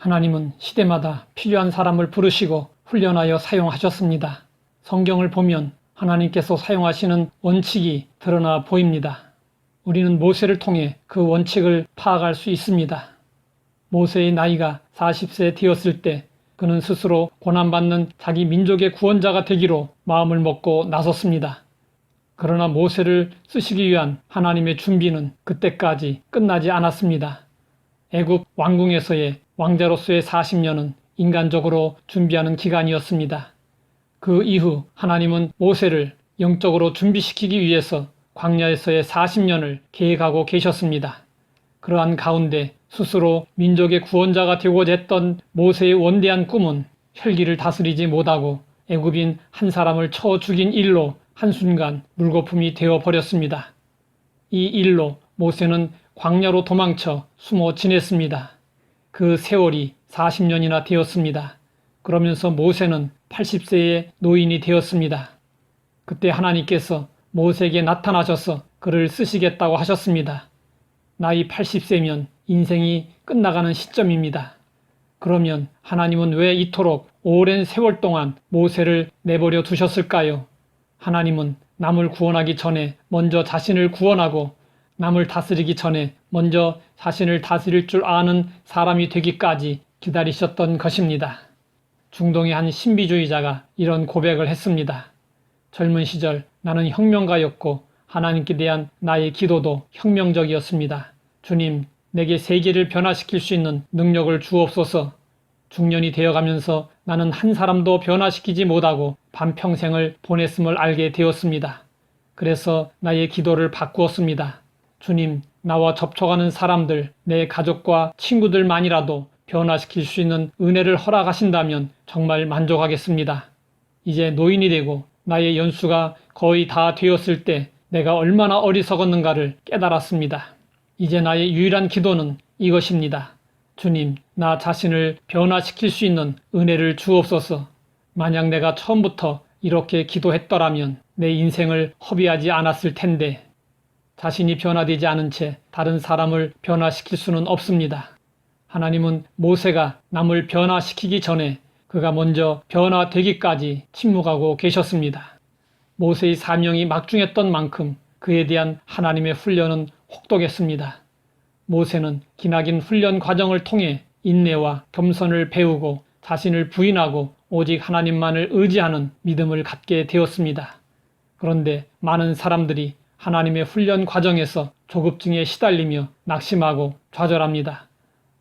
하나님은 시대마다 필요한 사람을 부르시고 훈련하여 사용하셨습니다. 성경을 보면 하나님께서 사용하시는 원칙이 드러나 보입니다. 우리는 모세를 통해 그 원칙을 파악할 수 있습니다. 모세의 나이가 40세 되었을 때 그는 스스로 고난받는 자기 민족의 구원자가 되기로 마음을 먹고 나섰습니다. 그러나 모세를 쓰시기 위한 하나님의 준비는 그때까지 끝나지 않았습니다. 애굽 왕궁에서의 왕자로서의 40년은 인간적으로 준비하는 기간이었습니다. 그 이후 하나님은 모세를 영적으로 준비시키기 위해서 광야에서의 40년을 계획하고 계셨습니다. 그러한 가운데 스스로 민족의 구원자가 되고자 했던 모세의 원대한 꿈은 혈기를 다스리지 못하고 애굽인 한 사람을 쳐 죽인 일로 한순간 물거품이 되어버렸습니다. 이 일로 모세는 광야로 도망쳐 숨어 지냈습니다. 그 세월이 40년이나 되었습니다. 그러면서 모세는 80세의 노인이 되었습니다. 그때 하나님께서 모세에게 나타나셔서 그를 쓰시겠다고 하셨습니다. 나이 80세면 인생이 끝나가는 시점입니다. 그러면 하나님은 왜 이토록 오랜 세월 동안 모세를 내버려 두셨을까요? 하나님은 남을 구원하기 전에 먼저 자신을 구원하고 남을 다스리기 전에 먼저 자신을 다스릴 줄 아는 사람이 되기까지 기다리셨던 것입니다. 중동의 한 신비주의자가 이런 고백을 했습니다. 젊은 시절 나는 혁명가였고 하나님께 대한 나의 기도도 혁명적이었습니다. 주님, 내게 세계를 변화시킬 수 있는 능력을 주옵소서. 중년이 되어가면서 나는 한 사람도 변화시키지 못하고 반평생을 보냈음을 알게 되었습니다. 그래서 나의 기도를 바꾸었습니다. 주님, 나와 접촉하는 사람들, 내 가족과 친구들만이라도 변화시킬 수 있는 은혜를 허락하신다면 정말 만족하겠습니다. 이제 노인이 되고 나의 연수가 거의 다 되었을 때 내가 얼마나 어리석었는가를 깨달았습니다. 이제 나의 유일한 기도는 이것입니다. 주님, 나 자신을 변화시킬 수 있는 은혜를 주옵소서. 만약 내가 처음부터 이렇게 기도했더라면 내 인생을 허비하지 않았을 텐데 자신이 변화되지 않은 채 다른 사람을 변화시킬 수는 없습니다. 하나님은 모세가 남을 변화시키기 전에 그가 먼저 변화되기까지 침묵하고 계셨습니다. 모세의 사명이 막중했던 만큼 그에 대한 하나님의 훈련은 혹독했습니다. 모세는 기나긴 훈련 과정을 통해 인내와 겸손을 배우고 자신을 부인하고 오직 하나님만을 의지하는 믿음을 갖게 되었습니다. 그런데 많은 사람들이 하나님의 훈련 과정에서 조급증에 시달리며 낙심하고 좌절합니다.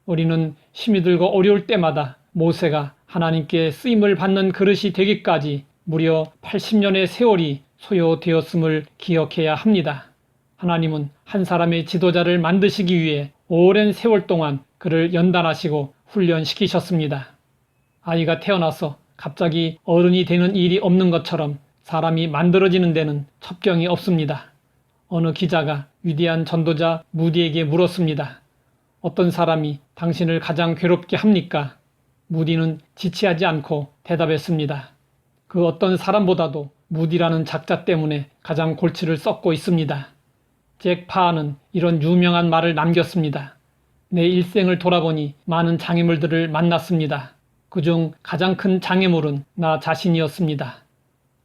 우리는 힘이 들고 어려울 때마다 모세가 하나님께 쓰임을 받는 그릇이 되기까지 무려 80년의 세월이 소요되었음을 기억해야 합니다. 하나님은 한 사람의 지도자를 만드시기 위해 오랜 세월 동안 그를 연단하시고 훈련시키셨습니다. 아이가 태어나서 갑자기 어른이 되는 일이 없는 것처럼 사람이 만들어지는 데는 첩경이 없습니다. 어느 기자가 위대한 전도자 무디에게 물었습니다. 어떤 사람이 당신을 가장 괴롭게 합니까? 무디는 지체하지 않고 대답했습니다. 그 어떤 사람보다도 무디라는 작자 때문에 가장 골치를 썩고 있습니다. 잭 파하는 이런 유명한 말을 남겼습니다. 내 일생을 돌아보니 많은 장애물들을 만났습니다. 그중 가장 큰 장애물은 나 자신이었습니다.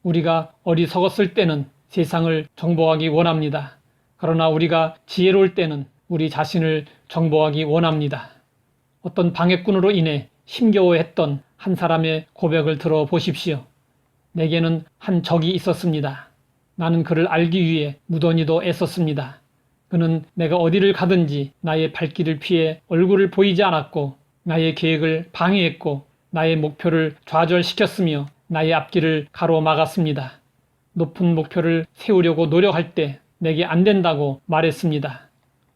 우리가 어리석었을 때는 세상을 정복하기 원합니다. 그러나 우리가 지혜로울 때는 우리 자신을 정복하기 원합니다. 어떤 방해꾼으로 인해 힘겨워했던 한 사람의 고백을 들어보십시오. 내게는 한 적이 있었습니다. 나는 그를 알기 위해 무던히도 애썼습니다. 그는 내가 어디를 가든지 나의 발길을 피해 얼굴을 보이지 않았고 나의 계획을 방해했고 나의 목표를 좌절시켰으며 나의 앞길을 가로막았습니다. 높은 목표를 세우려고 노력할 때 내게 안 된다고 말했습니다.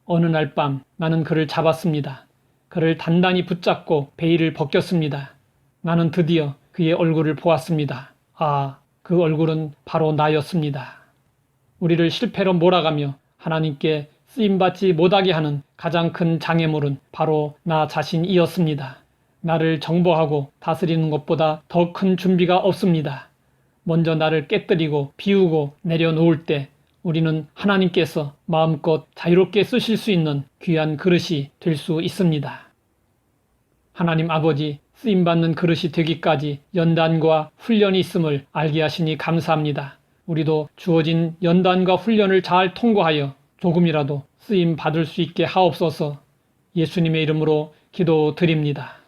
어느 날 밤 나는 그를 잡았습니다. 그를 단단히 붙잡고 베일을 벗겼습니다. 나는 드디어 그의 얼굴을 보았습니다. 아, 그 얼굴은 바로 나였습니다. 우리를 실패로 몰아가며 하나님께 쓰임받지 못하게 하는 가장 큰 장애물은 바로 나 자신이었습니다. 나를 정복하고 다스리는 것보다 더 큰 준비가 없습니다. 먼저 나를 깨뜨리고 비우고 내려놓을 때 우리는 하나님께서 마음껏 자유롭게 쓰실 수 있는 귀한 그릇이 될 수 있습니다. 하나님 아버지 쓰임받는 그릇이 되기까지 연단과 훈련이 있음을 알게 하시니 감사합니다. 우리도 주어진 연단과 훈련을 잘 통과하여 조금이라도 쓰임 받을 수 있게 하옵소서. 예수님의 이름으로 기도드립니다.